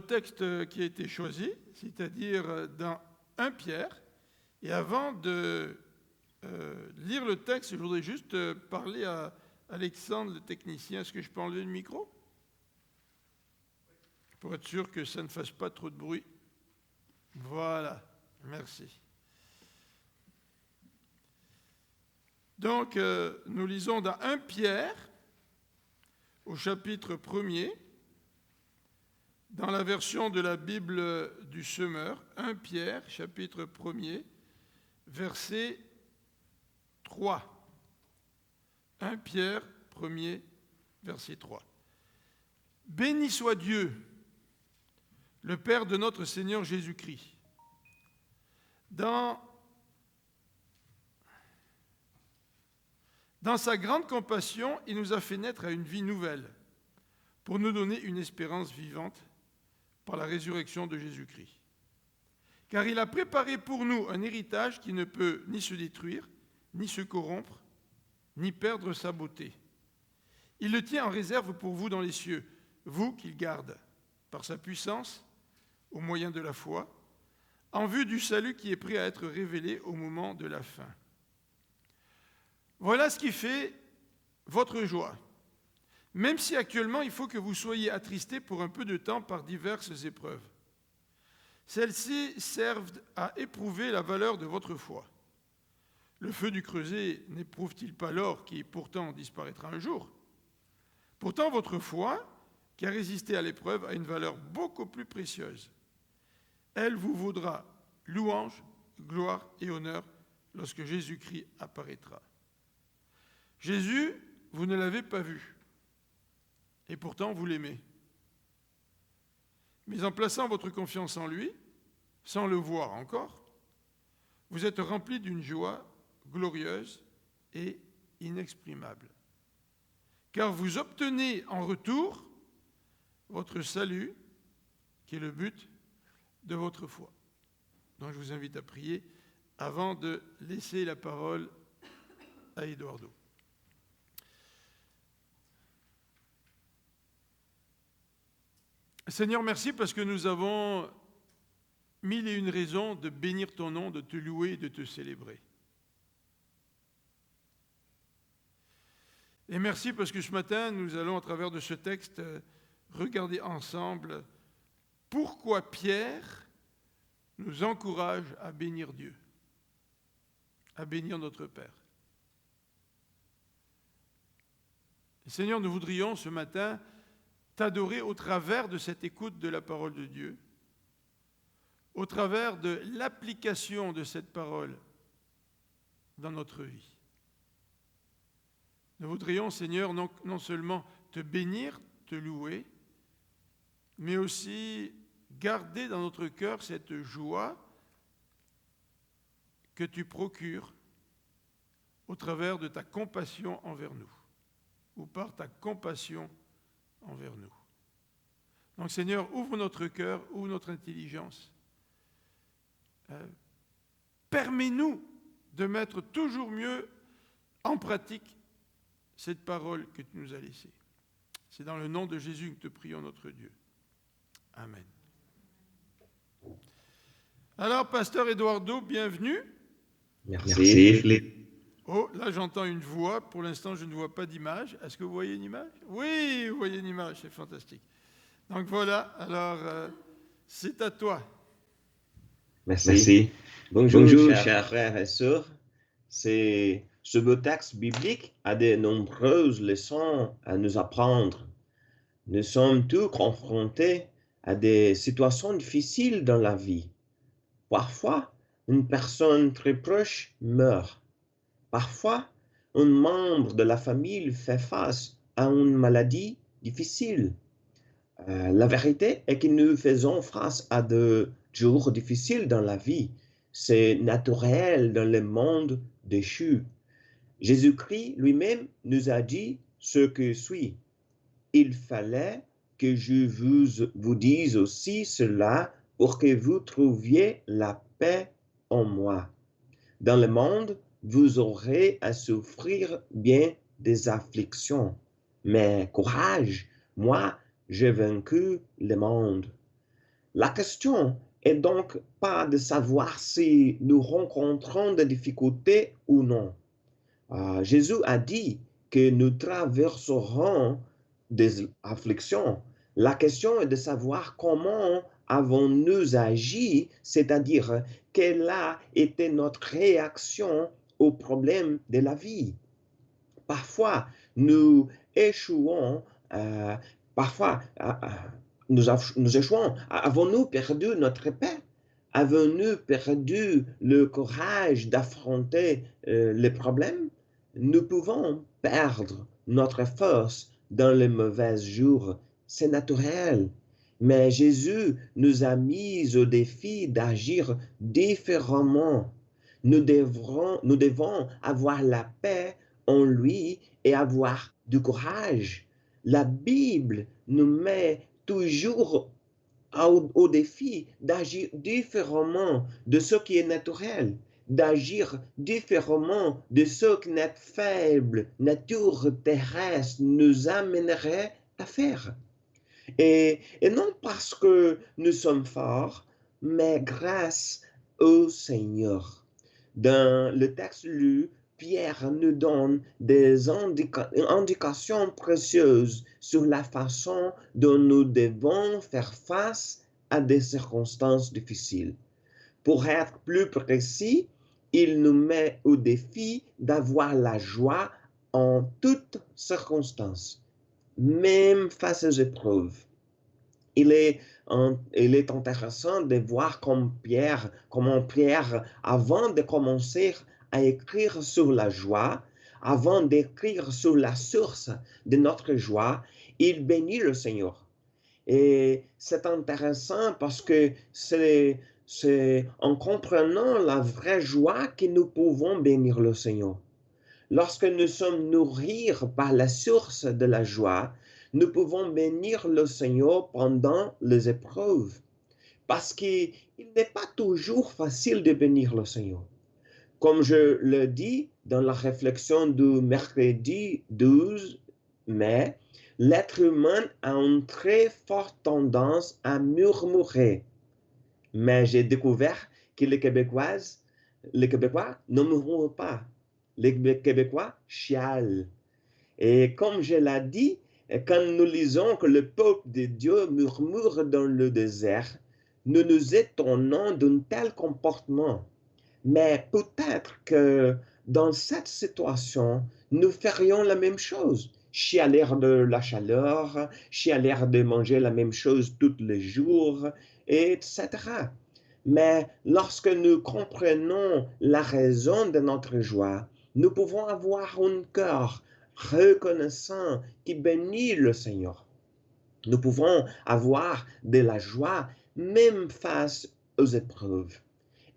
texte qui a été choisi, c'est-à-dire dans 1 Pierre. Et avant de lire le texte, je voudrais juste parler à Alexandre, le technicien. Est-ce que je peux enlever le micro? Pour être sûr que ça ne fasse pas trop de bruit. Voilà, merci. Donc, nous lisons dans 1 Pierre, au chapitre 1er, dans la version de la Bible du Semeur, 1 Pierre, chapitre 1er, verset 3. 1 Pierre 1er, verset 3. Béni soit Dieu, le Père de notre Seigneur Jésus-Christ. Dans sa grande compassion, il nous a fait naître à une vie nouvelle, pour nous donner une espérance vivante par la résurrection de Jésus-Christ. Car il a préparé pour nous un héritage qui ne peut ni se détruire, ni se corrompre, ni perdre sa beauté. Il le tient en réserve pour vous dans les cieux, vous qu'il garde, par sa puissance, au moyen de la foi, en vue du salut qui est prêt à être révélé au moment de la fin. Voilà ce qui fait votre joie. Même si actuellement il faut que vous soyez attristés pour un peu de temps par diverses épreuves. Celles-ci servent à éprouver la valeur de votre foi. Le feu du creuset n'éprouve-t-il pas l'or qui pourtant disparaîtra un jour? Pourtant votre foi, qui a résisté à l'épreuve, a une valeur beaucoup plus précieuse. Elle vous vaudra louange, gloire et honneur lorsque Jésus-Christ apparaîtra. Jésus, vous ne l'avez pas vu, et pourtant vous l'aimez. Mais en plaçant votre confiance en lui, sans le voir encore, vous êtes remplis d'une joie glorieuse et inexprimable. Car vous obtenez en retour votre salut, qui est le but de votre foi. Donc je vous invite à prier avant de laisser la parole à Eduardo. Seigneur, merci parce que nous avons 1001 raisons de bénir ton nom, de te louer et de te célébrer. Et merci parce que ce matin, nous allons, à travers de ce texte, regarder ensemble pourquoi Pierre nous encourage à bénir Dieu, à bénir notre Père. Et Seigneur, nous voudrions ce matin t'adorer au travers de cette écoute de la parole de Dieu, au travers de l'application de cette parole dans notre vie. Nous voudrions, Seigneur, non seulement te bénir, te louer, mais aussi garder dans notre cœur cette joie que tu procures au travers de ta compassion envers nous, ou par ta compassion envers nous. Donc Seigneur, ouvre notre cœur, ouvre notre intelligence. Permets-nous de mettre toujours mieux en pratique cette parole que tu nous as laissée. C'est dans le nom de Jésus que te prions, notre Dieu. Amen. Alors, Pasteur Eduardo, bienvenue. Merci, Philippe. Oh, là j'entends une voix. Pour l'instant, je ne vois pas d'image. Est-ce que vous voyez une image? Oui, vous voyez une image, c'est fantastique. Donc voilà, alors c'est à toi. Merci. Bonjour, chers frères et sœurs. Ce beau texte biblique a de nombreuses leçons à nous apprendre. Nous sommes tous confrontés à des situations difficiles dans la vie. Parfois, une personne très proche meurt. Parfois, un membre de la famille fait face à une maladie difficile. La vérité est que nous faisons face à de jours difficiles dans la vie. C'est naturel dans le monde déchu. Jésus-Christ lui-même nous a dit ce que suit. Il fallait que je vous dise aussi cela pour que vous trouviez la paix en moi. Dans le monde, vous aurez à souffrir bien des afflictions. Mais courage, moi, j'ai vaincu le monde. La question est donc pas de savoir si nous rencontrons des difficultés ou non. Jésus a dit que nous traverserons des afflictions. La question est de savoir comment avons-nous agi, c'est-à-dire quelle a été notre réaction aux problèmes de la vie. Parfois, nous échouons, parfois, nous échouons. Avons-nous perdu notre paix? Avons-nous perdu le courage d'affronter les problèmes? Nous pouvons perdre notre force dans les mauvais jours. C'est naturel. Mais Jésus nous a mis au défi d'agir différemment. Nous devons avoir la paix en lui et avoir du courage. La Bible nous met toujours au défi d'agir différemment de ce qui est naturel, d'agir différemment de ce que notre faible nature terrestre nous amènerait à faire. Et non parce que nous sommes forts, mais grâce au Seigneur. Dans le texte lu, Pierre nous donne des indications précieuses sur la façon dont nous devons faire face à des circonstances difficiles. Pour être plus précis, il nous met au défi d'avoir la joie en toutes circonstances, même face aux épreuves. Il est intéressant de voir comment Pierre, avant de commencer à écrire sur la joie, avant d'écrire sur la source de notre joie, il bénit le Seigneur. Et c'est intéressant parce que c'est en comprenant la vraie joie que nous pouvons bénir le Seigneur. Lorsque nous sommes nourris par la source de la joie, nous pouvons bénir le Seigneur pendant les épreuves. Parce qu'il n'est pas toujours facile de bénir le Seigneur. Comme je le dis dans la réflexion du mercredi 12 mai, l'être humain a une très forte tendance à murmurer. Mais j'ai découvert que les Québécois ne murmurent pas. Les Québécois chialent. Et comme je l'ai dit, quand nous lisons que le peuple de Dieu murmure dans le désert, nous nous étonnons d'un tel comportement. Mais peut-être que dans cette situation, nous ferions la même chose. Chialer de la chaleur, chialer de manger la même chose tous les jours, etc. Mais lorsque nous comprenons la raison de notre joie, nous pouvons avoir un cœur reconnaissant qui bénit le Seigneur. Nous pouvons avoir de la joie même face aux épreuves.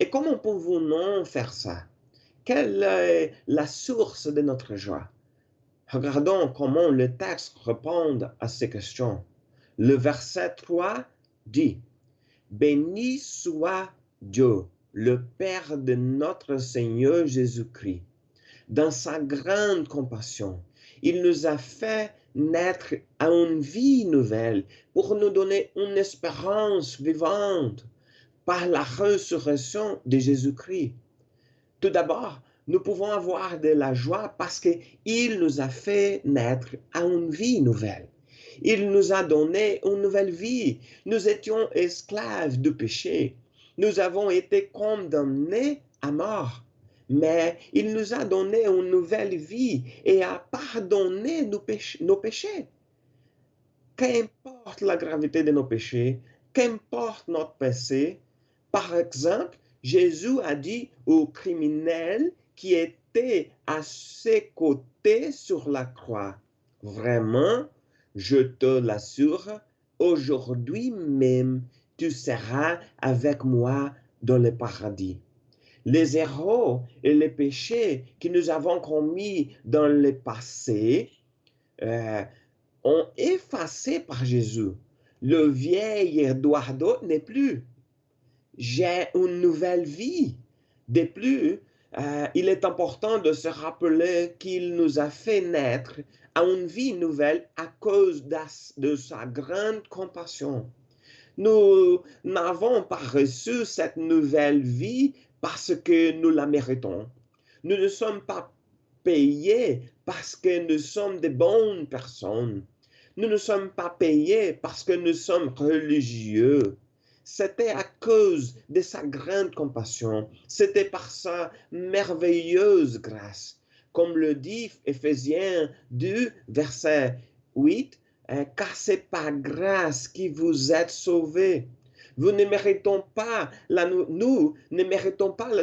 Et comment pouvons-nous faire ça? Quelle est la source de notre joie? Regardons comment le texte répond à ces questions. Le verset 3 dit, « Béni soit Dieu, le Père de notre Seigneur Jésus-Christ. Dans sa grande compassion, il nous a fait naître à une vie nouvelle pour nous donner une espérance vivante par la résurrection de Jésus-Christ. Tout d'abord, nous pouvons avoir de la joie parce qu'il nous a fait naître à une vie nouvelle. Il nous a donné une nouvelle vie. Nous étions esclaves du péché. Nous avons été condamnés à mort. Mais il nous a donné une nouvelle vie et a pardonné nos péchés. Qu'importe la gravité de nos péchés, qu'importe notre péché, par exemple, Jésus a dit aux criminels qui étaient à ses côtés sur la croix, « Vraiment, je te l'assure, aujourd'hui même, tu seras avec moi dans le paradis. » Les erreurs et les péchés que nous avons commis dans le passé ont effacé par Jésus. Le vieil Eduardo n'est plus. J'ai une nouvelle vie. De plus, il est important de se rappeler qu'il nous a fait naître à une vie nouvelle à cause de sa grande compassion. Nous n'avons pas reçu cette nouvelle vie parce que nous la méritons. Nous ne sommes pas payés parce que nous sommes de bonnes personnes. Nous ne sommes pas payés parce que nous sommes religieux. C'était à cause de sa grande compassion. C'était par sa merveilleuse grâce. Comme le dit Éphésiens 2, verset 8, car c'est par grâce que vous êtes sauvés. Nous ne méritons pas la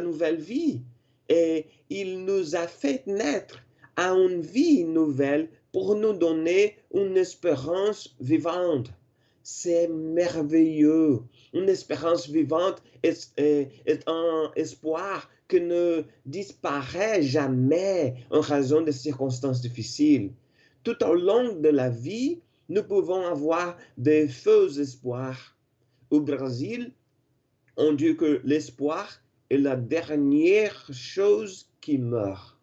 nouvelle vie. Et il nous a fait naître à une vie nouvelle pour nous donner une espérance vivante. C'est merveilleux. Une espérance vivante est un espoir qui ne disparaît jamais en raison des circonstances difficiles. Tout au long de la vie, nous pouvons avoir des faux espoirs. Au Brésil, on dit que l'espoir est la dernière chose qui meurt.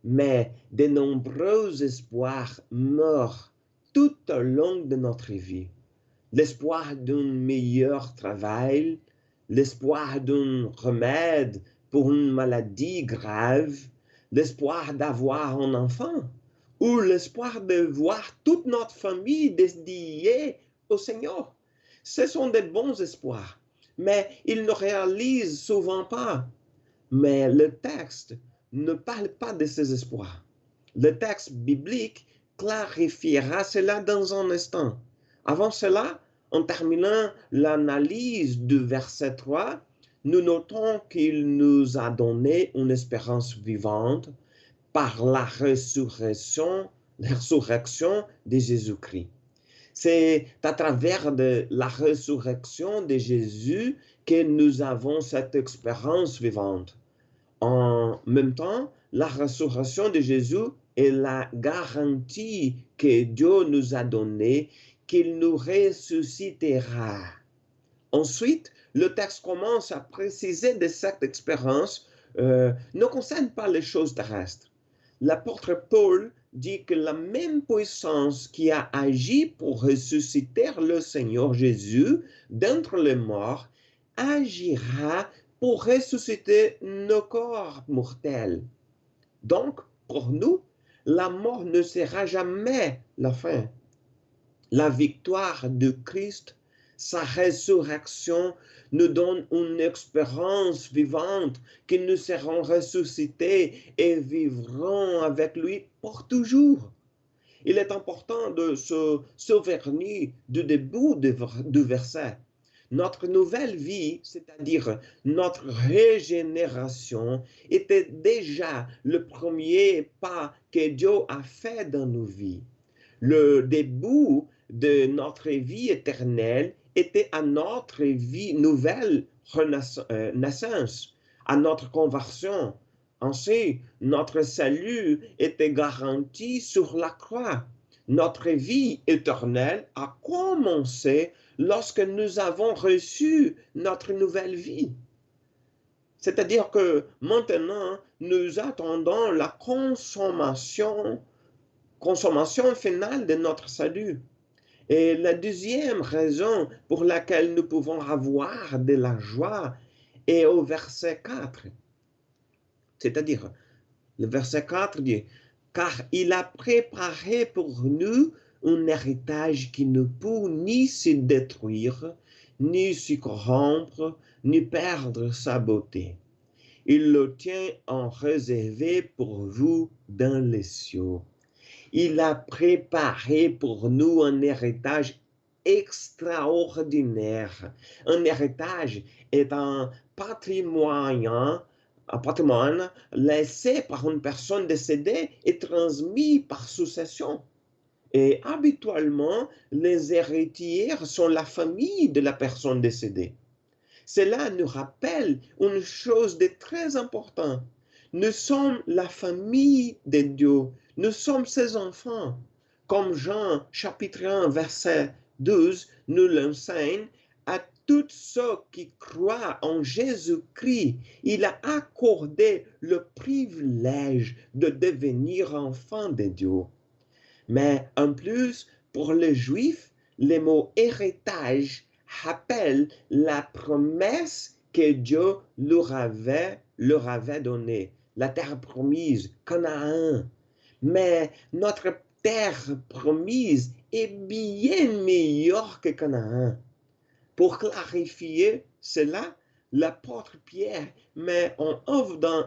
Mais de nombreux espoirs meurent tout au long de notre vie. L'espoir d'un meilleur travail, l'espoir d'un remède pour une maladie grave, l'espoir d'avoir un enfant, ou l'espoir de voir toute notre famille dédiée au Seigneur. Ce sont des bons espoirs, mais ils ne réalisent souvent pas. Mais le texte ne parle pas de ces espoirs. Le texte biblique clarifiera cela dans un instant. Avant cela, en terminant l'analyse du verset 3, nous notons qu'il nous a donné une espérance vivante par la résurrection de Jésus-Christ. C'est à travers la résurrection de Jésus que nous avons cette expérience vivante. En même temps, la résurrection de Jésus est la garantie que Dieu nous a donnée qu'il nous ressuscitera. Ensuite, le texte commence à préciser que cette expérience ne concerne pas les choses terrestres. L'apôtre Paul dit que la même puissance qui a agi pour ressusciter le Seigneur Jésus d'entre les morts agira pour ressusciter nos corps mortels. Donc, pour nous, la mort ne sera jamais la fin. La victoire de Christ, sa résurrection, nous donne une expérience vivante que nous serons ressuscités et vivrons avec lui pour toujours. Il est important de se souvenir du début du verset. Notre nouvelle vie, c'est-à-dire notre régénération, était déjà le premier pas que Dieu a fait dans nos vies. Le début de notre vie éternelle était à notre vie nouvelle naissance, à notre conversion. Ainsi, notre salut était garanti sur la croix. Notre vie éternelle a commencé lorsque nous avons reçu notre nouvelle vie. C'est-à-dire que maintenant, nous attendons la consommation finale de notre salut. Et la deuxième raison pour laquelle nous pouvons avoir de la joie est au verset 4. C'est-à-dire, le verset 4 dit, « Car il a préparé pour nous un héritage qui ne peut ni se détruire, ni se corrompre, ni perdre sa beauté. Il le tient en réservé pour vous dans les cieux. » Il a préparé pour nous un héritage extraordinaire. Un héritage est un patrimoine laissé par une personne décédée et transmis par succession. Et habituellement, les héritiers sont la famille de la personne décédée. Cela nous rappelle une chose de très importante. Nous sommes la famille de Dieu. Nous sommes ses enfants. Comme Jean chapitre 1 verset 12 nous l'enseigne, à tous ceux qui croient en Jésus-Christ, il a accordé le privilège de devenir enfants de Dieu. Mais en plus, pour les Juifs, le mot héritage rappelle la promesse que Dieu leur avait donnée, la terre promise, Canaan. Mais notre terre promise est bien meilleure que Canaan. Pour clarifier cela, l'apôtre Pierre met en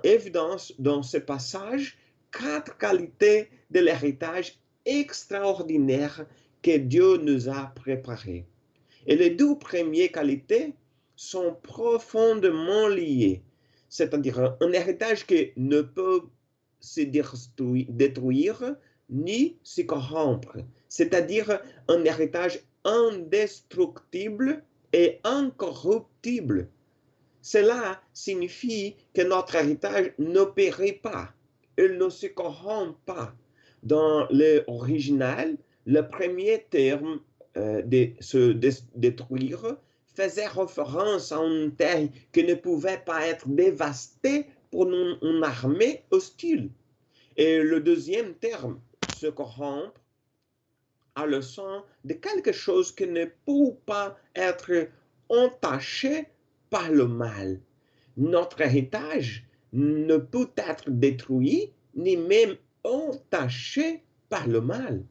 évidence dans ce passage 4 qualités de l'héritage extraordinaire que Dieu nous a préparé. Et les 2 premières qualités sont profondément liées, c'est-à-dire un héritage qui ne peut se détruire ni se corrompre, c'est-à-dire un héritage indestructible et incorruptible. Cela signifie que notre héritage ne périt pas, il ne se corrompt pas. Dans l'original, le premier terme de se détruire faisait référence à une terre qui ne pouvait pas être dévastée pour une armée hostile. Et le deuxième terme, se corrompre, a le sens de quelque chose qui ne peut pas être entaché par le mal. Notre héritage ne peut être détruit ni même entaché par le mal.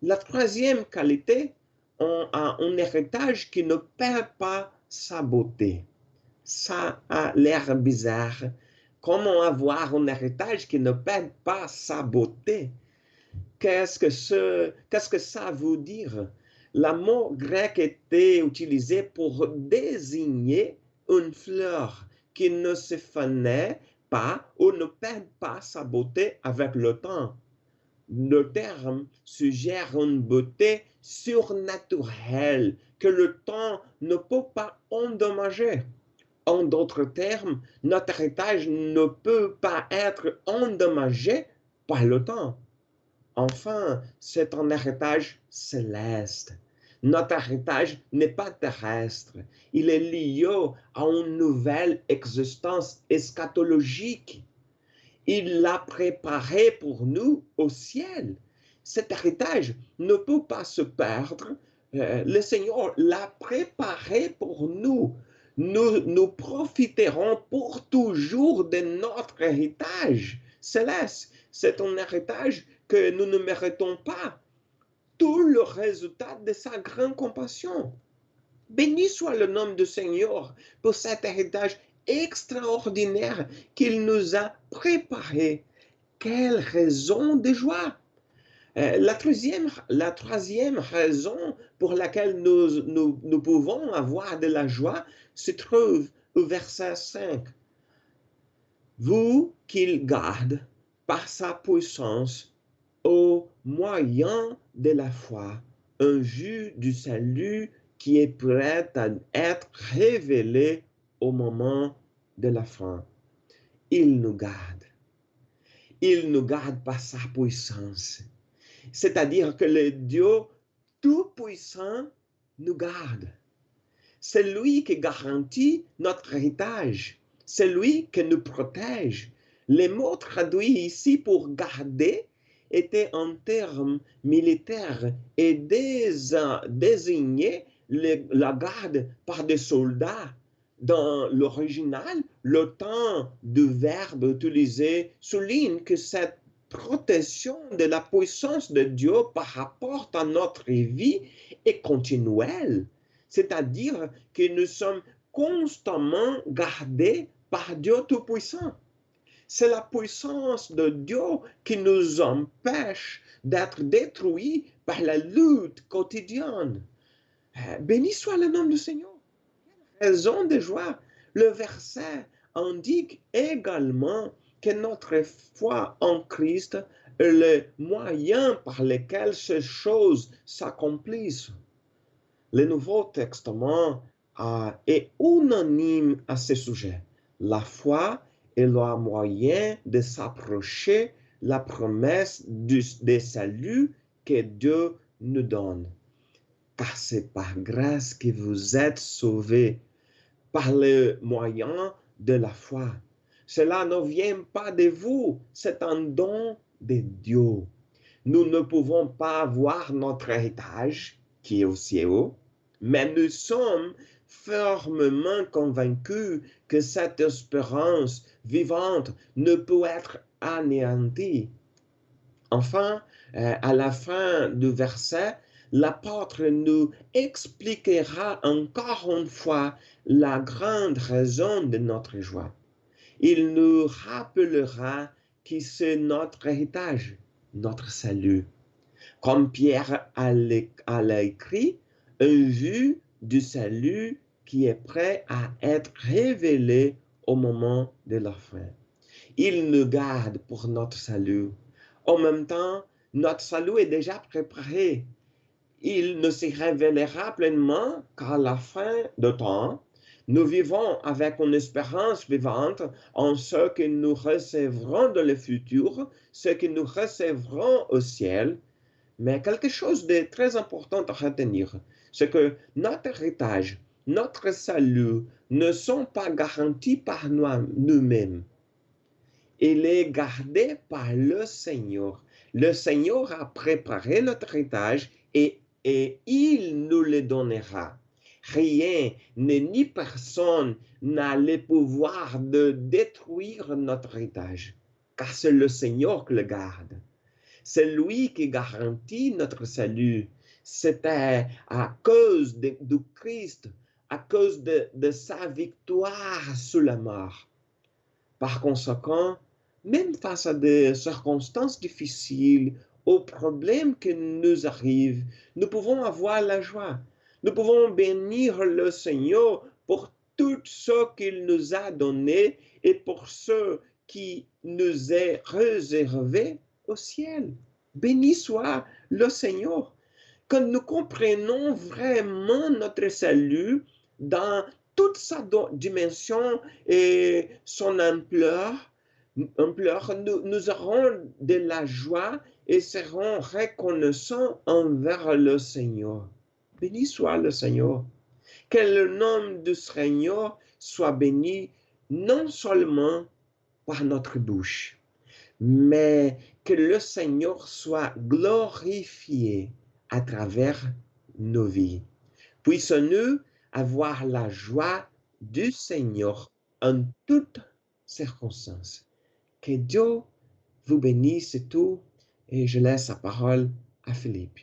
La troisième qualité, on a un héritage qui ne perd pas sa beauté. Ça a l'air bizarre. Comment avoir un héritage qui ne perd pas sa beauté? Qu'est-ce que ça veut dire? Le mot grec était utilisé pour désigner une fleur qui ne se fanait pas ou ne perd pas sa beauté avec le temps. Le terme suggère une beauté surnaturelle que le temps ne peut pas endommager. En d'autres termes, notre héritage ne peut pas être endommagé par le temps. Enfin, c'est un héritage céleste. Notre héritage n'est pas terrestre. Il est lié à une nouvelle existence eschatologique. Il l'a préparé pour nous au ciel. Cet héritage ne peut pas se perdre. Le Seigneur l'a préparé pour nous. Nous profiterons pour toujours de notre héritage céleste. C'est un héritage que nous ne méritons pas. Tout le résultat de sa grande compassion. Béni soit le nom du Seigneur pour cet héritage extraordinaire qu'il nous a préparé. Quelle raison de joie! La troisième raison pour laquelle nous pouvons avoir de la joie se trouve au verset 5. Vous qu'il garde par sa puissance au moyen de la foi, un jus du salut qui est prêt à être révélé au moment de la fin. Il nous garde. Il nous garde par sa puissance. C'est-à-dire que le Dieu Tout-Puissant nous garde. C'est lui qui garantit notre héritage. C'est lui qui nous protège. Les mots traduits ici pour garder était un terme militaire et désignait la garde par des soldats. Dans l'original, le temps du verbe utilisé souligne que cette protection de la puissance de Dieu par rapport à notre vie est continuelle. C'est-à-dire que nous sommes constamment gardés par Dieu Tout-Puissant. C'est la puissance de Dieu qui nous empêche d'être détruits par la lutte quotidienne. Béni soit le nom du Seigneur. Raison de joie. Le verset indique également que notre foi en Christ est le moyen par lequel ces choses s'accomplissent. Le Nouveau Testament est unanime à ce sujet. La foi est le moyen de s'approcher la promesse du salut que Dieu nous donne. Car c'est par grâce que vous êtes sauvés, par le moyen de la foi. Cela ne vient pas de vous, c'est un don de Dieu. Nous ne pouvons pas avoir notre héritage qui est au ciel, mais nous sommes fermement convaincus que cette espérance vivante ne peut être anéantie. Enfin, à la fin du verset, l'apôtre nous expliquera encore une fois la grande raison de notre joie. Il nous rappellera que c'est notre héritage, notre salut. Comme Pierre l'a écrit, une vue du salut qui est prêt à être révélé au moment de la fin. Il nous garde pour notre salut. En même temps, notre salut est déjà préparé. Il ne se révélera pleinement qu'à la fin du temps. Nous vivons avec une espérance vivante en ce que nous recevrons dans le futur, ce que nous recevrons au ciel. Mais quelque chose de très important à retenir, c'est que notre héritage, notre salut ne sont pas garantis par nous-mêmes. Il est gardé par le Seigneur. Le Seigneur a préparé notre héritage et il nous le donnera. Rien ni personne n'a le pouvoir de détruire notre héritage, car c'est le Seigneur qui le garde. C'est lui qui garantit notre salut. C'était à cause du Christ, à cause de sa victoire sur la mort. Par conséquent, même face à des circonstances difficiles, aux problèmes qui nous arrivent, nous pouvons avoir la joie. Nous pouvons bénir le Seigneur pour tout ce qu'il nous a donné et pour ce qui nous est réservé au ciel. Béni soit le Seigneur. Quand nous comprenons vraiment notre salut dans toute sa dimension et son ampleur, nous aurons de la joie et serons reconnaissants envers le Seigneur. Béni soit le Seigneur. Que le nom du Seigneur soit béni non seulement par notre bouche, mais que le Seigneur soit glorifié à travers nos vies. Puissons-nous avoir la joie du Seigneur en toutes circonstances. Que Dieu vous bénisse et tout, et je laisse la parole à Philippe.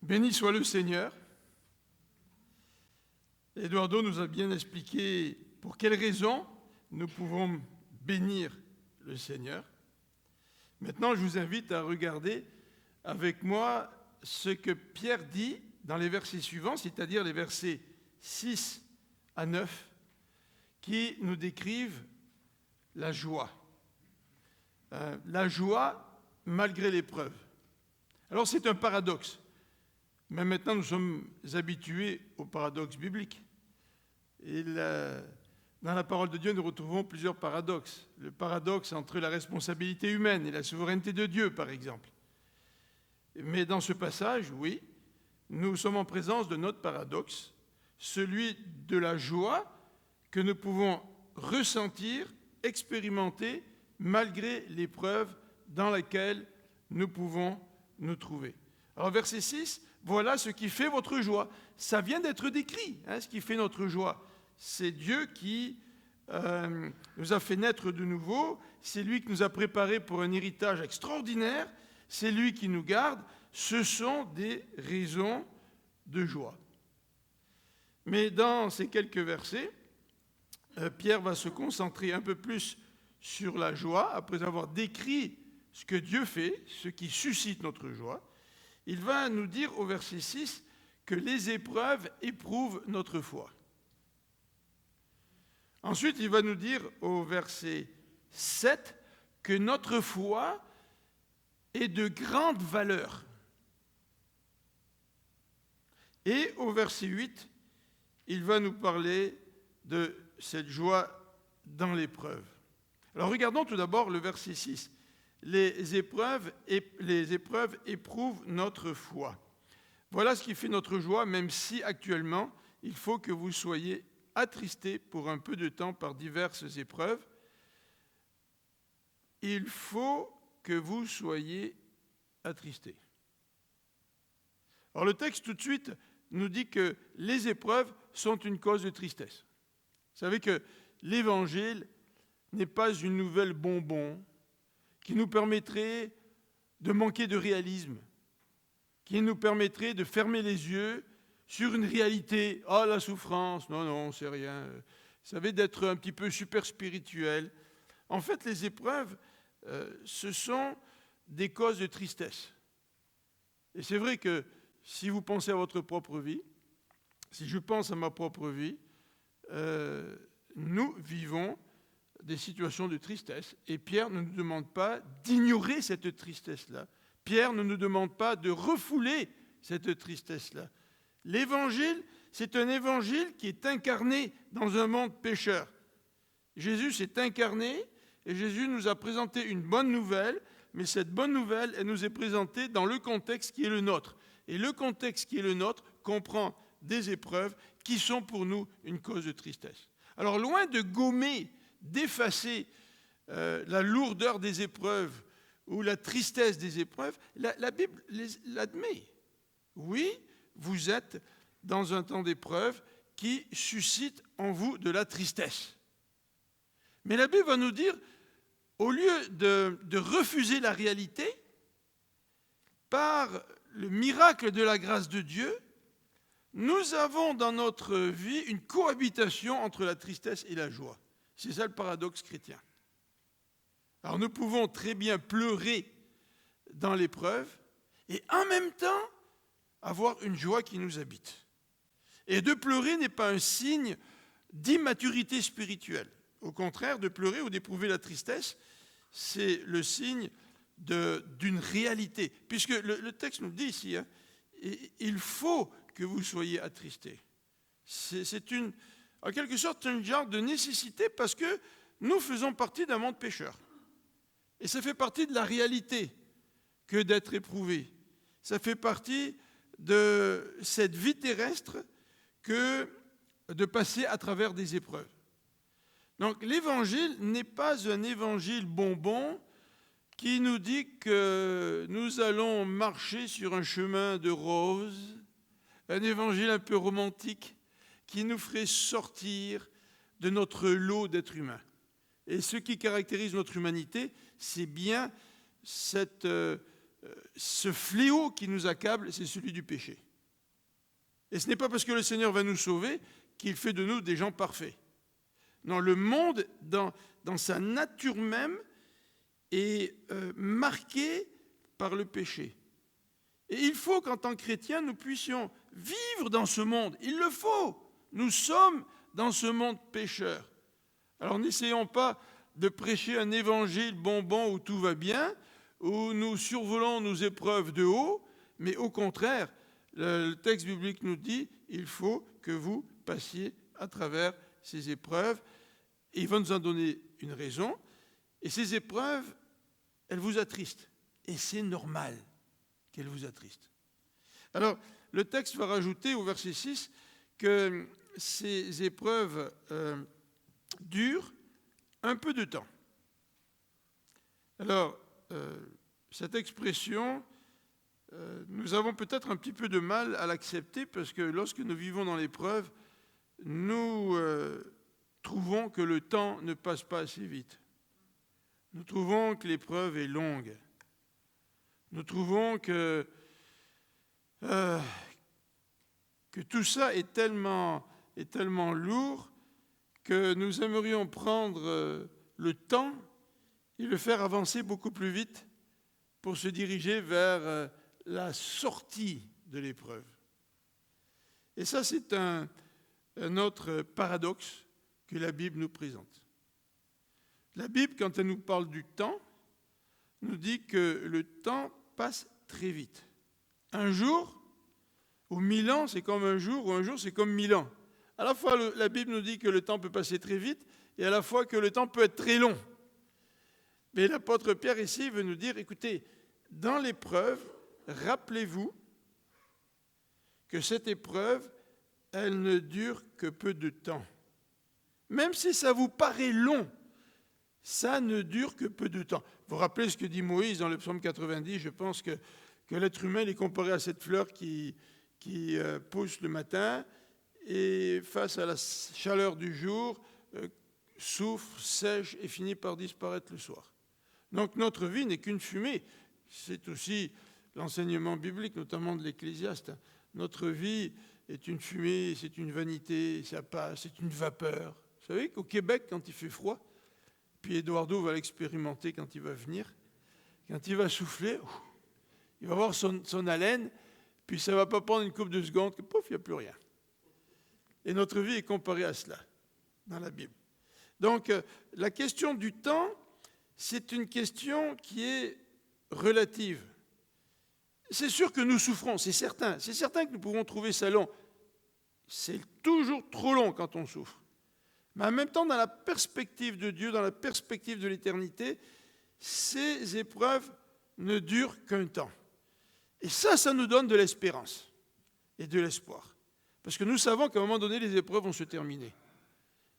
Béni soit le Seigneur. Eduardo nous a bien expliqué pour quelles raisons nous pouvons bénir le Seigneur. Maintenant, je vous invite à regarder avec moi ce que Pierre dit dans les versets suivants, c'est-à-dire les versets 6 à 9, qui nous décrivent la joie. La joie malgré l'épreuve. Alors c'est un paradoxe. Mais maintenant, nous sommes habitués au paradoxe biblique. Et dans la parole de Dieu, nous retrouvons plusieurs paradoxes. Le paradoxe entre la responsabilité humaine et la souveraineté de Dieu, par exemple. Mais dans ce passage, oui, nous sommes en présence de notre paradoxe, celui de la joie que nous pouvons ressentir, expérimenter, malgré l'épreuve dans laquelle nous pouvons nous trouver. Alors, verset 6, voilà ce qui fait votre joie. Ça vient d'être décrit, ce qui fait notre joie. C'est Dieu qui nous a fait naître de nouveau, c'est lui qui nous a préparés pour un héritage extraordinaire, c'est lui qui nous garde. Ce sont des raisons de joie. Mais dans ces quelques versets, Pierre va se concentrer un peu plus sur la joie, après avoir décrit ce que Dieu fait, ce qui suscite notre joie. Il va nous dire au verset 6 que les épreuves éprouvent notre foi. Ensuite, il va nous dire au verset 7 que notre foi est de grande valeur. Et au verset 8, il va nous parler de cette joie dans l'épreuve. Alors regardons tout d'abord le verset 6. Les épreuves éprouvent notre foi. Voilà ce qui fait notre joie, même si actuellement, il faut que vous soyez attristés pour un peu de temps par diverses épreuves. Il faut que vous soyez attristés. Alors le texte tout de suite nous dit que les épreuves sont une cause de tristesse. Vous savez que l'Évangile n'est pas une nouvelle bonbon qui nous permettrait de manquer de réalisme, qui nous permettrait de fermer les yeux sur une réalité. Ah, la souffrance, non, c'est rien. Vous savez, d'être un petit peu super spirituel. En fait, les épreuves, ce sont des causes de tristesse. Et c'est vrai que si vous pensez à votre propre vie, si je pense à ma propre vie, nous vivons des situations de tristesse. Et Pierre ne nous demande pas d'ignorer cette tristesse-là. Pierre ne nous demande pas de refouler cette tristesse-là. L'évangile, c'est un évangile qui est incarné dans un monde pécheur. Jésus s'est incarné et Jésus nous a présenté une bonne nouvelle, mais cette bonne nouvelle, elle nous est présentée dans le contexte qui est le nôtre. Et le contexte qui est le nôtre comprend des épreuves qui sont pour nous une cause de tristesse. Alors loin de gommer, d'effacer la lourdeur des épreuves ou la tristesse des épreuves, la Bible l'admet. Oui, vous êtes dans un temps d'épreuve qui suscite en vous de la tristesse. Mais la Bible va nous dire, au lieu de refuser la réalité, par le miracle de la grâce de Dieu, nous avons dans notre vie une cohabitation entre la tristesse et la joie. C'est ça le paradoxe chrétien. Alors nous pouvons très bien pleurer dans l'épreuve et en même temps avoir une joie qui nous habite. Et de pleurer n'est pas un signe d'immaturité spirituelle. Au contraire, de pleurer ou d'éprouver la tristesse, c'est le signe d'une réalité. Puisque le texte nous dit ici, il faut que vous soyez attristés. C'est en quelque sorte un genre de nécessité parce que nous faisons partie d'un monde pécheur. Et ça fait partie de la réalité que d'être éprouvé. Ça fait partie de cette vie terrestre que de passer à travers des épreuves. Donc l'évangile n'est pas un évangile bonbon qui nous dit que nous allons marcher sur un chemin de roses, un évangile un peu romantique qui nous ferait sortir de notre lot d'êtres humains. Et ce qui caractérise notre humanité, c'est bien ce fléau qui nous accable, c'est celui du péché. Et ce n'est pas parce que le Seigneur va nous sauver qu'il fait de nous des gens parfaits. Non, le monde, dans sa nature même, est marqué par le péché. Et il faut qu'en tant que chrétiens, nous puissions vivre dans ce monde. Il le faut. Nous sommes dans ce monde pécheur. Alors n'essayons pas de prêcher un évangile bonbon où tout va bien, où nous survolons nos épreuves de haut, mais au contraire, le texte biblique nous dit il faut que vous passiez à travers ces épreuves. Et il va nous en donner une raison. Et ces épreuves, elles vous attristent. Et c'est normal qu'elles vous attristent. Alors, le texte va rajouter au verset 6 que ces épreuves durent un peu de temps. Alors, cette expression, nous avons peut-être un petit peu de mal à l'accepter parce que lorsque nous vivons dans l'épreuve, nous trouvons que le temps ne passe pas assez vite. Nous trouvons que l'épreuve est longue. Nous trouvons que tout ça est tellement lourd que nous aimerions prendre le temps et le faire avancer beaucoup plus vite pour se diriger vers la sortie de l'épreuve. Et ça, c'est un autre paradoxe que la Bible nous présente. La Bible, quand elle nous parle du temps, nous dit que le temps passe très vite. Un jour ou 1000 ans, c'est comme un jour, ou un jour, c'est comme 1000 ans. À la fois, la Bible nous dit que le temps peut passer très vite, et à la fois que le temps peut être très long. Mais l'apôtre Pierre ici veut nous dire, écoutez, dans l'épreuve, rappelez-vous que cette épreuve, elle ne dure que peu de temps. Même si ça vous paraît long, ça ne dure que peu de temps. Vous vous rappelez ce que dit Moïse dans le psaume 90, je pense que l'être humain est comparé à cette fleur qui pousse le matin et face à la chaleur du jour, souffre, sèche et finit par disparaître le soir. Donc notre vie n'est qu'une fumée. C'est aussi l'enseignement biblique, notamment de l'Ecclésiaste. Notre vie est une fumée, c'est une vanité, ça passe, c'est une vapeur. Vous savez qu'au Québec, quand il fait froid, puis Eduardo va l'expérimenter quand il va venir, quand il va souffler, il va avoir son haleine, puis ça ne va pas prendre une couple de secondes, que pouf, il n'y a plus rien. Et notre vie est comparée à cela, dans la Bible. Donc, la question du temps, c'est une question qui est relative. C'est sûr que nous souffrons, c'est certain. C'est certain que nous pouvons trouver ça long. C'est toujours trop long quand on souffre. Mais en même temps, dans la perspective de Dieu, dans la perspective de l'éternité, ces épreuves ne durent qu'un temps. Et ça nous donne de l'espérance et de l'espoir. Parce que nous savons qu'à un moment donné, les épreuves vont se terminer.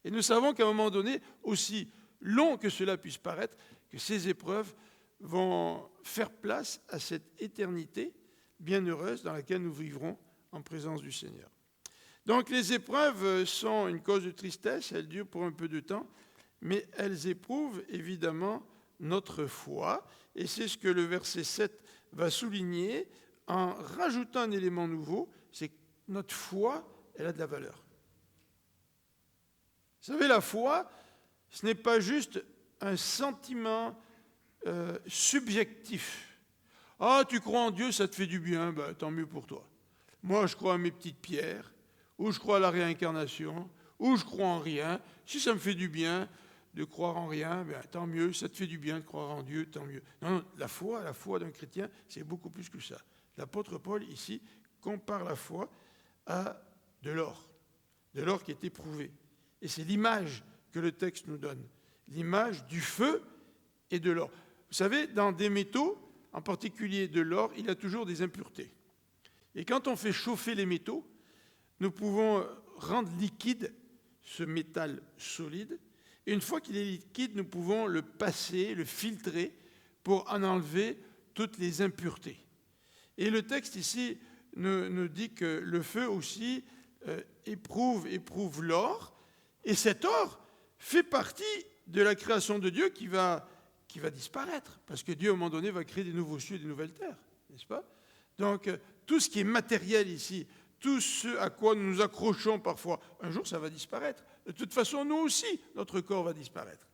Et nous savons qu'à un moment donné, aussi long que cela puisse paraître, que ces épreuves vont faire place à cette éternité bienheureuse dans laquelle nous vivrons en présence du Seigneur. Donc les épreuves sont une cause de tristesse, elles durent pour un peu de temps, mais elles éprouvent évidemment notre foi. Et c'est ce que le verset 7 va souligner en rajoutant un élément nouveau, c'est que notre foi, elle a de la valeur. Vous savez, la foi, ce n'est pas juste un sentiment subjectif. Ah, tu crois en Dieu, ça te fait du bien, ben, tant mieux pour toi. Moi, je crois à mes petites pierres, ou je crois à la réincarnation, ou je crois en rien. Si ça me fait du bien de croire en rien, ben, tant mieux, ça te fait du bien de croire en Dieu, tant mieux. Non, la foi d'un chrétien, c'est beaucoup plus que ça. L'apôtre Paul, ici, compare la foi à de l'or qui est éprouvé. Et c'est l'image que le texte nous donne, l'image du feu et de l'or. Vous savez, dans des métaux, en particulier de l'or, il y a toujours des impuretés. Et quand on fait chauffer les métaux, nous pouvons rendre liquide ce métal solide. Et une fois qu'il est liquide, nous pouvons le passer, le filtrer pour en enlever toutes les impuretés. Et le texte ici nous dit que le feu aussi éprouve l'or. Et cet or fait partie de la création de Dieu qui va disparaître. Parce que Dieu, à un moment donné, va créer des nouveaux cieux et des nouvelles terres. N'est-ce pas? Donc, tout ce qui est matériel ici, tout ce à quoi nous nous accrochons parfois, un jour, ça va disparaître. De toute façon, nous aussi, notre corps va disparaître.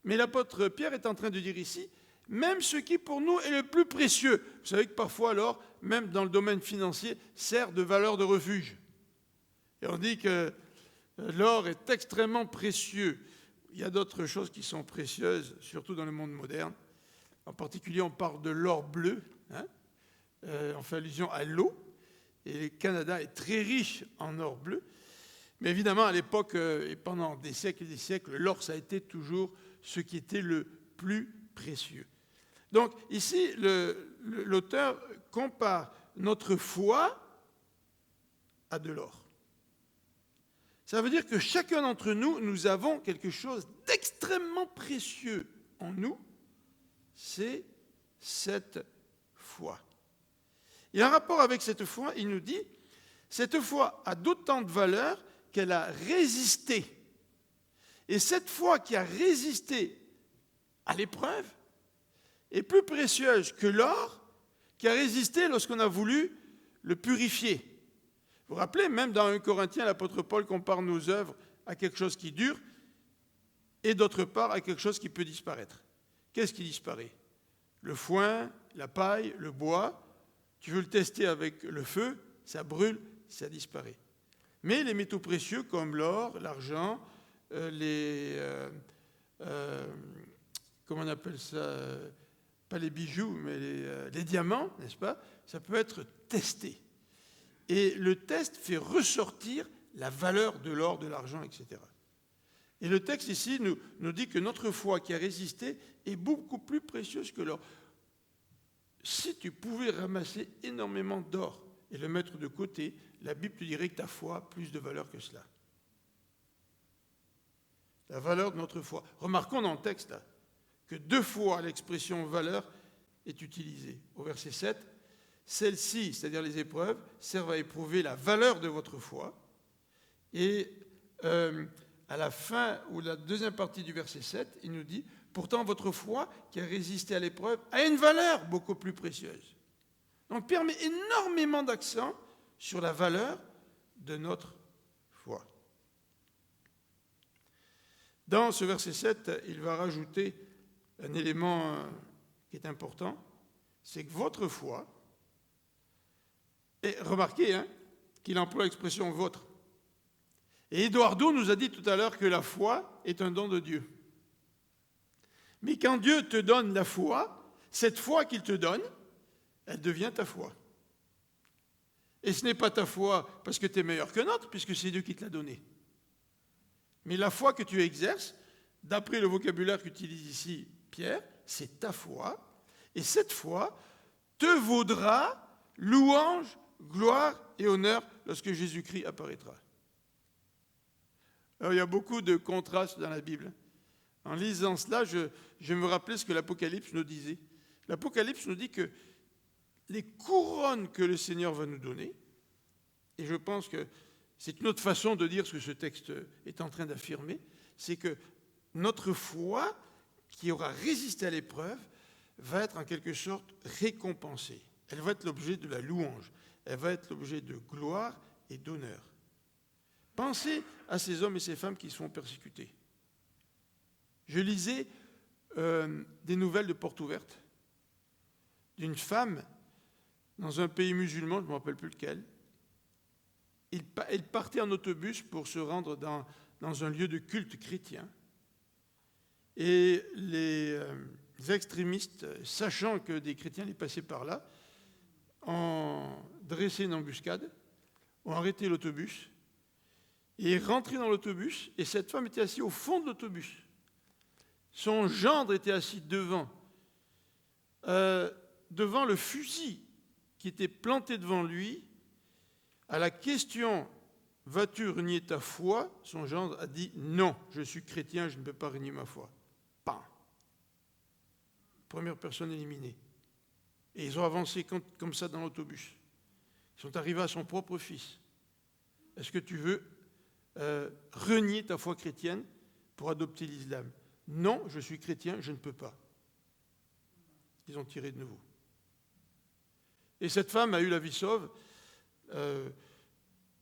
Mais l'apôtre Pierre est en train de dire ici, même ce qui pour nous est le plus précieux. Vous savez que parfois, l'or, même dans le domaine financier, sert de valeur de refuge. Et on dit que l'or est extrêmement précieux. Il y a d'autres choses qui sont précieuses, surtout dans le monde moderne. En particulier, on parle de l'or bleu. On fait allusion à l'eau. Et le Canada est très riche en or bleu. Mais évidemment, à l'époque et pendant des siècles et des siècles, l'or, ça a été toujours ce qui était le plus précieux. Donc ici, l'auteur compare notre foi à de l'or. Ça veut dire que chacun d'entre nous, nous avons quelque chose d'extrêmement précieux en nous, c'est cette foi. Et en rapport avec cette foi, il nous dit, cette foi a d'autant de valeur qu'elle a résisté. Et cette foi qui a résisté à l'épreuve est plus précieuse que l'or qui a résisté lorsqu'on a voulu le purifier. Vous vous rappelez, même dans 1 Corinthiens, l'apôtre Paul compare nos œuvres à quelque chose qui dure et d'autre part à quelque chose qui peut disparaître. Qu'est-ce qui disparaît? Le foin, la paille, le bois. Tu veux le tester avec le feu, ça brûle, ça disparaît. Mais les métaux précieux comme l'or, l'argent, comment on appelle ça, pas les bijoux, mais les diamants, n'est-ce pas? Ça peut être testé. Et le test fait ressortir la valeur de l'or, de l'argent, etc. Et le texte ici nous dit que notre foi qui a résisté est beaucoup plus précieuse que l'or. Si tu pouvais ramasser énormément d'or et le mettre de côté, la Bible te dirait que ta foi a plus de valeur que cela. La valeur de notre foi. Remarquons dans le texte là, que 2 fois l'expression valeur est utilisée. Au verset 7, celles-ci, c'est-à-dire les épreuves, servent à éprouver la valeur de votre foi. Et à la fin, ou la deuxième partie du verset 7, il nous dit, pourtant votre foi, qui a résisté à l'épreuve, a une valeur beaucoup plus précieuse. Donc Pierre met énormément d'accent sur la valeur de notre foi. Dans ce verset 7, il va rajouter un élément qui est important, c'est que votre foi, et remarquez qu'il emploie l'expression « votre ». Et Eduardo nous a dit tout à l'heure que la foi est un don de Dieu. Mais quand Dieu te donne la foi, cette foi qu'il te donne, elle devient ta foi. Et ce n'est pas ta foi parce que tu es meilleur que l'autre, puisque c'est Dieu qui te l'a donnée. Mais la foi que tu exerces, d'après le vocabulaire qu'utilise ici Pierre, c'est ta foi. Et cette foi te vaudra louange, gloire et honneur lorsque Jésus-Christ apparaîtra. Alors, il y a beaucoup de contrastes dans la Bible. En lisant cela, je me rappelais ce que l'Apocalypse nous disait. L'Apocalypse nous dit que les couronnes que le Seigneur va nous donner, et je pense que c'est une autre façon de dire ce que ce texte est en train d'affirmer, c'est que notre foi, qui aura résisté à l'épreuve, va être en quelque sorte récompensée. Elle va être l'objet de la louange. Elle va être l'objet de gloire et d'honneur. Pensez à ces hommes et ces femmes qui sont persécutés. Je lisais des nouvelles de Porte Ouverte d'une femme dans un pays musulman, je ne me rappelle plus lequel. Elle partait en autobus pour se rendre dans un lieu de culte chrétien. Et les extrémistes, sachant que des chrétiens allaient passer par là, ont dressé une embuscade, ont arrêté l'autobus, et est rentré dans l'autobus, et cette femme était assise au fond de l'autobus. Son gendre était assis devant le fusil qui était planté devant lui. À la question « Vas-tu renier ta foi ?» son gendre a dit « Non, je suis chrétien, je ne peux pas renier ma foi. » Pam. Première personne éliminée. Et ils ont avancé comme ça dans l'autobus. Ils sont arrivés à son propre fils. Est-ce que tu veux renier ta foi chrétienne pour adopter l'islam? Non, je suis chrétien, je ne peux pas. Ils ont tiré de nouveau. Et cette femme a eu la vie sauve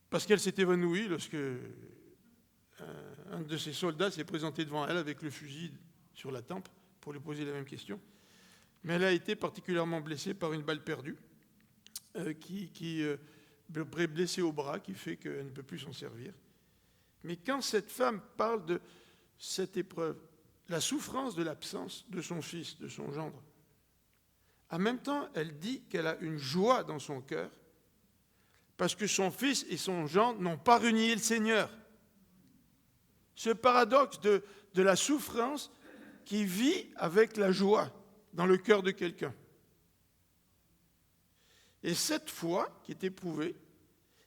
parce qu'elle s'est évanouie lorsque un de ses soldats s'est présenté devant elle avec le fusil sur la tempe pour lui poser la même question. Mais elle a été particulièrement blessée par une balle perdue qui blessée au bras, qui fait qu'elle ne peut plus s'en servir. Mais quand cette femme parle de cette épreuve, la souffrance de l'absence de son fils, de son gendre, en même temps, elle dit qu'elle a une joie dans son cœur parce que son fils et son gendre n'ont pas renié le Seigneur. Ce paradoxe de la souffrance qui vit avec la joie dans le cœur de quelqu'un. Et cette foi qui est éprouvée,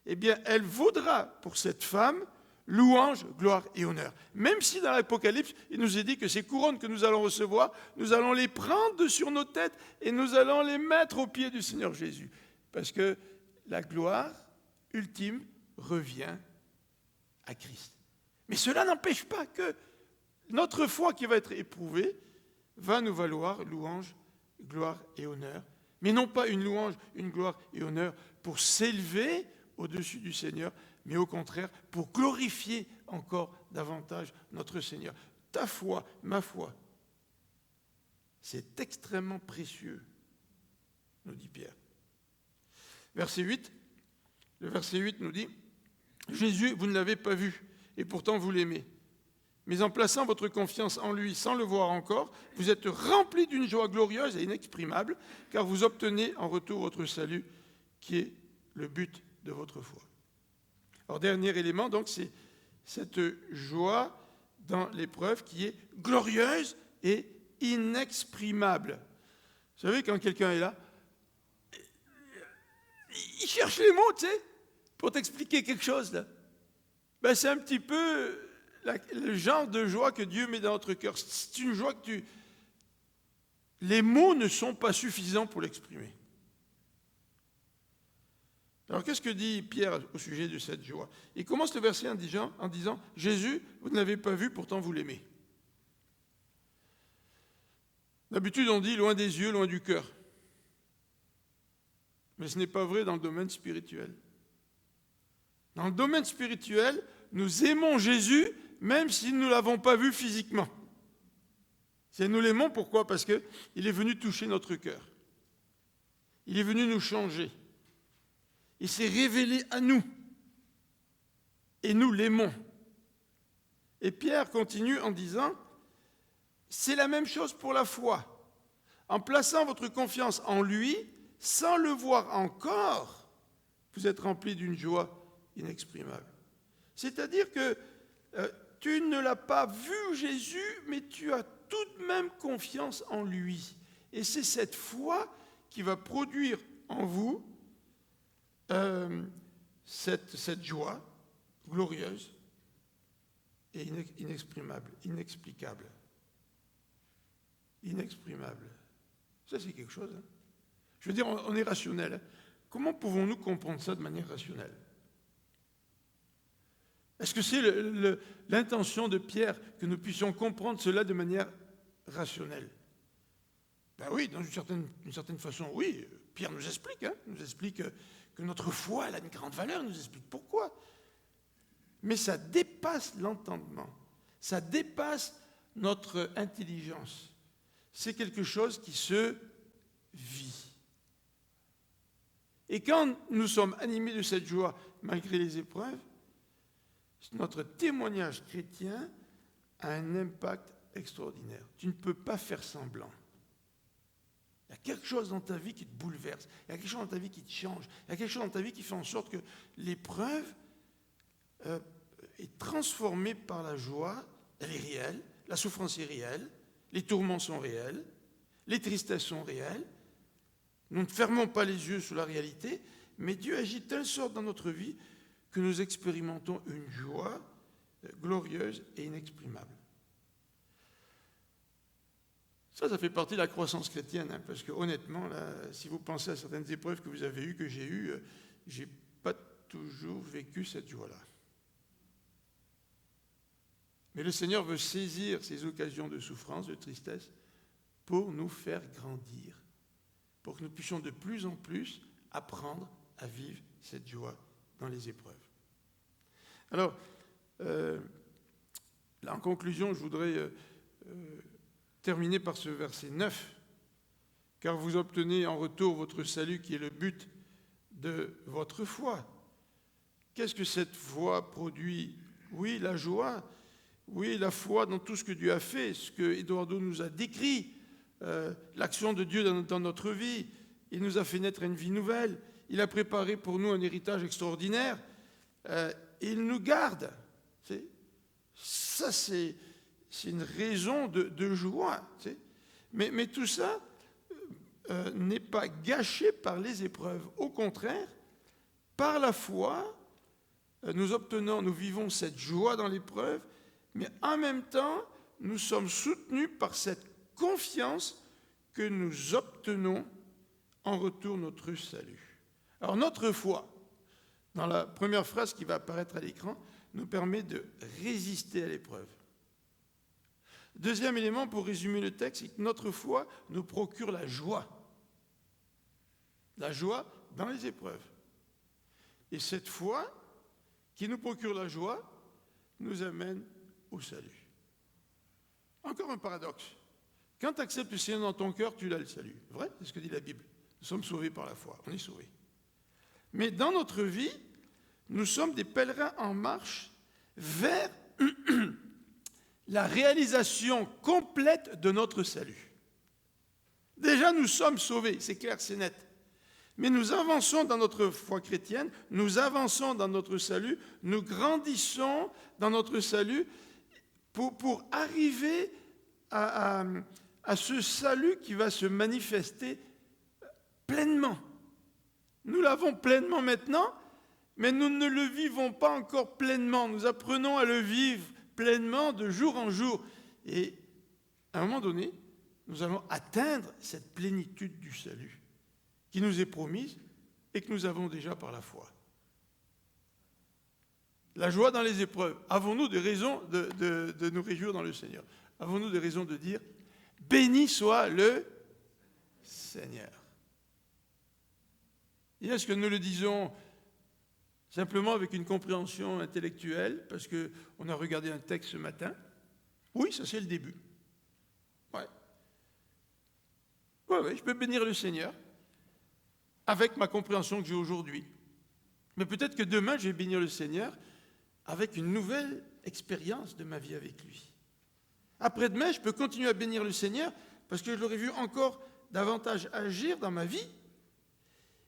eh bien, elle vaudra pour cette femme louange, gloire et honneur. Même si dans l'Apocalypse, il nous est dit que ces couronnes que nous allons recevoir, nous allons les prendre sur nos têtes et nous allons les mettre aux pieds du Seigneur Jésus. Parce que la gloire ultime revient à Christ. Mais cela n'empêche pas que notre foi qui va être éprouvée va nous valoir louange, gloire et honneur. Mais non pas une louange, une gloire et honneur pour s'élever au-dessus du Seigneur, mais au contraire, pour glorifier encore davantage notre Seigneur. Ta foi, ma foi, c'est extrêmement précieux, nous dit Pierre. Verset 8, le verset 8 nous dit « Jésus, vous ne l'avez pas vu, et pourtant vous l'aimez. Mais en plaçant votre confiance en lui sans le voir encore, vous êtes remplis d'une joie glorieuse et inexprimable, car vous obtenez en retour votre salut, qui est le but de votre foi. » Alors, dernier élément, donc, c'est cette joie dans l'épreuve qui est glorieuse et inexprimable. Vous savez, quand quelqu'un est là, il cherche les mots, tu sais, pour t'expliquer quelque chose, là. Ben, c'est un petit peu le genre de joie que Dieu met dans notre cœur. C'est une joie que les mots ne sont pas suffisants pour l'exprimer. Alors, qu'est-ce que dit Pierre au sujet de cette joie? Il commence le verset en disant « Jésus, vous ne l'avez pas vu, pourtant vous l'aimez. » D'habitude, on dit « loin des yeux, loin du cœur ». Mais ce n'est pas vrai dans le domaine spirituel. Dans le domaine spirituel, nous aimons Jésus, même si nous ne l'avons pas vu physiquement. Si nous l'aimons, pourquoi? Parce qu'il est venu toucher notre cœur. Il est venu nous changer. Il s'est révélé à nous. Et nous l'aimons. Et Pierre continue en disant, c'est la même chose pour la foi. En plaçant votre confiance en lui, sans le voir encore, vous êtes remplis d'une joie inexprimable. C'est-à-dire que tu ne l'as pas vu, Jésus, mais tu as tout de même confiance en lui. Et c'est cette foi qui va produire en vous cette joie glorieuse et inexprimable, inexplicable. Inexprimable. Ça, c'est quelque chose. Hein. Je veux dire, on est rationnel. Hein. Comment pouvons-nous comprendre ça de manière rationnelle? Est-ce que c'est l'intention de Pierre que nous puissions comprendre cela de manière rationnelle? Ben oui, dans une certaine façon, oui. Pierre nous explique, que notre foi elle a une grande valeur, il nous explique pourquoi. Mais ça dépasse l'entendement, ça dépasse notre intelligence. C'est quelque chose qui se vit. Et quand nous sommes animés de cette joie, malgré les épreuves, notre témoignage chrétien a un impact extraordinaire. Tu ne peux pas faire semblant. Il y a quelque chose dans ta vie qui te bouleverse. Il y a quelque chose dans ta vie qui te change. Il y a quelque chose dans ta vie qui fait en sorte que l'épreuve est transformée par la joie. Elle est réelle. La souffrance est réelle. Les tourments sont réels. Les tristesses sont réelles. Nous ne fermons pas les yeux sur la réalité, mais Dieu agit de telle sorte dans notre vie que nous expérimentons une joie glorieuse et inexprimable. Ça fait partie de la croissance chrétienne, hein, parce que honnêtement, là, si vous pensez à certaines épreuves que vous avez eues, que j'ai eues, j'ai pas toujours vécu cette joie-là. Mais le Seigneur veut saisir ces occasions de souffrance, de tristesse, pour nous faire grandir, pour que nous puissions de plus en plus apprendre à vivre cette joie dans les épreuves. Alors, là, en conclusion, je voudrais terminer par ce verset 9. « Car vous obtenez en retour votre salut qui est le but de votre foi. » Qu'est-ce que cette foi produit? Oui, la joie. Oui, la foi dans tout ce que Dieu a fait, ce que Eduardo nous a décrit, l'action de Dieu dans notre vie. Il nous a fait naître une vie nouvelle. Il a préparé pour nous un héritage extraordinaire. Il nous garde. Ça, c'est une raison de joie. Mais tout ça n'est pas gâché par les épreuves. Au contraire, par la foi, nous vivons cette joie dans l'épreuve, mais en même temps, nous sommes soutenus par cette confiance que nous obtenons en retour notre salut. Alors notre foi, dans la première phrase qui va apparaître à l'écran, nous permet de résister à l'épreuve. Deuxième élément, pour résumer le texte, c'est que notre foi nous procure la joie. La joie dans les épreuves. Et cette foi qui nous procure la joie nous amène au salut. Encore un paradoxe. Quand tu acceptes le Seigneur dans ton cœur, tu l'as le salut. Vrai? C'est ce que dit la Bible. Nous sommes sauvés par la foi. On est sauvés. Mais dans notre vie, nous sommes des pèlerins en marche vers la réalisation complète de notre salut. Déjà, nous sommes sauvés, c'est clair, c'est net. Mais nous avançons dans notre foi chrétienne, nous avançons dans notre salut, nous grandissons dans notre salut pour arriver à ce salut qui va se manifester pleinement. Nous l'avons pleinement maintenant, mais nous ne le vivons pas encore pleinement. Nous apprenons à le vivre pleinement de jour en jour. Et à un moment donné, nous allons atteindre cette plénitude du salut qui nous est promise et que nous avons déjà par la foi. La joie dans les épreuves. Avons-nous des raisons de nous réjouir dans le Seigneur? Avons-nous des raisons de dire « Béni soit le Seigneur ». Et est-ce que nous le disons simplement avec une compréhension intellectuelle, parce qu'on a regardé un texte ce matin? Oui, ça c'est le début. Oui, je peux bénir le Seigneur avec ma compréhension que j'ai aujourd'hui. Mais peut-être que demain, je vais bénir le Seigneur avec une nouvelle expérience de ma vie avec lui. Après-demain, je peux continuer à bénir le Seigneur parce que je l'aurais vu encore davantage agir dans ma vie.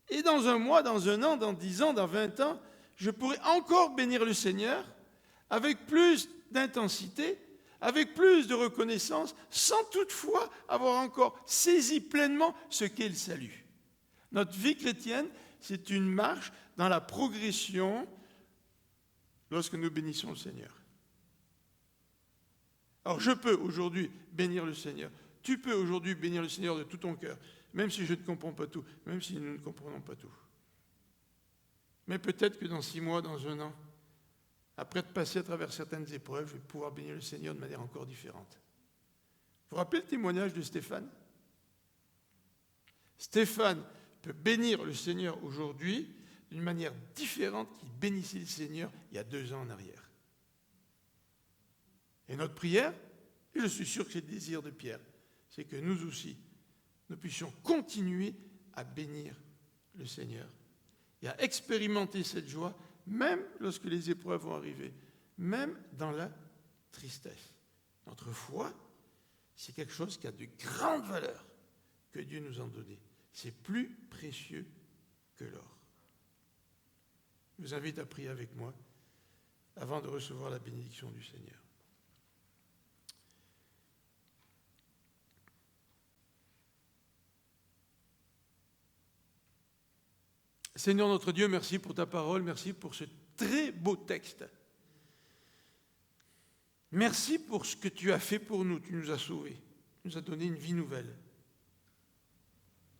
Et dans un mois, dans un an, dans 10 ans, dans 20 ans, je pourrais encore bénir le Seigneur avec plus d'intensité, avec plus de reconnaissance, sans toutefois avoir encore saisi pleinement ce qu'est le salut. Notre vie chrétienne, c'est une marche dans la progression lorsque nous bénissons le Seigneur. Alors je peux aujourd'hui bénir le Seigneur. Tu peux aujourd'hui bénir le Seigneur de tout ton cœur, même si je ne comprends pas tout, même si nous ne comprenons pas tout. Mais peut-être que dans 6 mois, dans un an, après de passer à travers certaines épreuves, je vais pouvoir bénir le Seigneur de manière encore différente. Vous vous rappelez le témoignage de Stéphane? Stéphane peut bénir le Seigneur aujourd'hui d'une manière différente qu'il bénissait le Seigneur il y a 2 ans en arrière. Et notre prière, et je suis sûr que c'est le désir de Pierre, c'est que nous aussi, nous puissions continuer à bénir le Seigneur et à expérimenter cette joie, même lorsque les épreuves vont arriver, même dans la tristesse. Notre foi, c'est quelque chose qui a de grandes valeurs que Dieu nous a données. C'est plus précieux que l'or. Je vous invite à prier avec moi avant de recevoir la bénédiction du Seigneur. Seigneur notre Dieu, merci pour ta parole, merci pour ce très beau texte. Merci pour ce que tu as fait pour nous, tu nous as sauvés, tu nous as donné une vie nouvelle.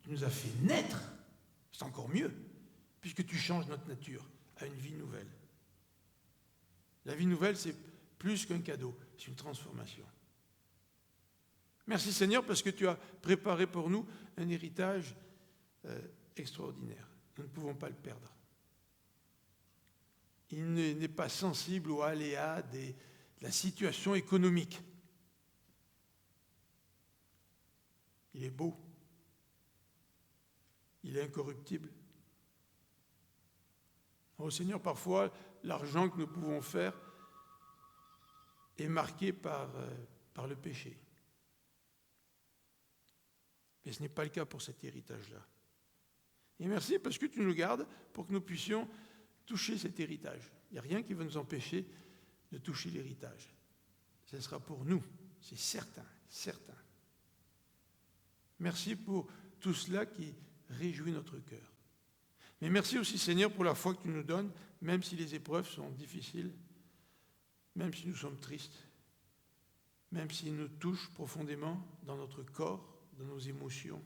Tu nous as fait naître, c'est encore mieux, puisque tu changes notre nature à une vie nouvelle. La vie nouvelle, c'est plus qu'un cadeau, c'est une transformation. Merci Seigneur, parce que tu as préparé pour nous un héritage extraordinaire. Nous ne pouvons pas le perdre. Il n'est pas sensible aux aléas de la situation économique. Il est beau. Il est incorruptible. Oh Seigneur, parfois, l'argent que nous pouvons faire est marqué par le péché. Mais ce n'est pas le cas pour cet héritage-là. Et merci parce que tu nous gardes pour que nous puissions toucher cet héritage. Il n'y a rien qui va nous empêcher de toucher l'héritage. Ce sera pour nous, c'est certain, certain. Merci pour tout cela qui réjouit notre cœur. Mais merci aussi Seigneur pour la foi que tu nous donnes, même si les épreuves sont difficiles, même si nous sommes tristes, même s'ils nous touchent profondément dans notre corps, dans nos émotions.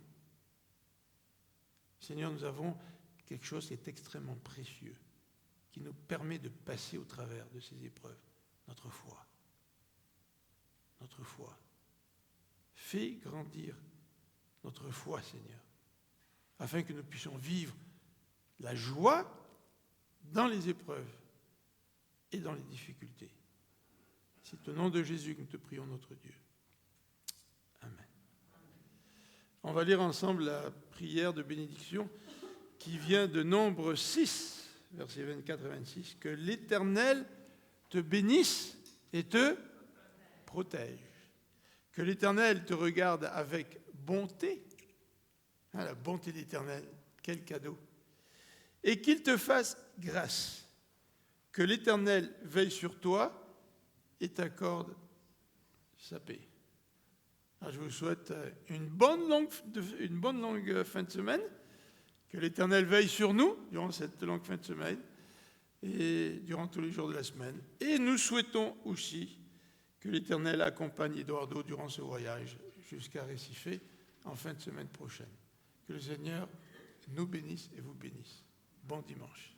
Seigneur, nous avons quelque chose qui est extrêmement précieux, qui nous permet de passer au travers de ces épreuves, notre foi. Notre foi. Fais grandir notre foi, Seigneur, afin que nous puissions vivre la joie dans les épreuves et dans les difficultés. C'est au nom de Jésus que nous te prions, notre Dieu. Amen. On va lire ensemble la prière de bénédiction qui vient de Nombre 6, versets 24 et 26. Que l'Éternel te bénisse et te protège. Que l'Éternel te regarde avec bonté. La bonté de l'Éternel, quel cadeau. Et qu'il te fasse grâce. Que l'Éternel veille sur toi et t'accorde sa paix. Alors, je vous souhaite une bonne longue fin de semaine, Que l'Éternel veille sur nous durant cette longue fin de semaine et durant tous les jours de la semaine. Et nous souhaitons aussi que l'Éternel accompagne Eduardo durant ce voyage jusqu'à Recife en fin de semaine prochaine. Que le Seigneur nous bénisse et vous bénisse. Bon dimanche.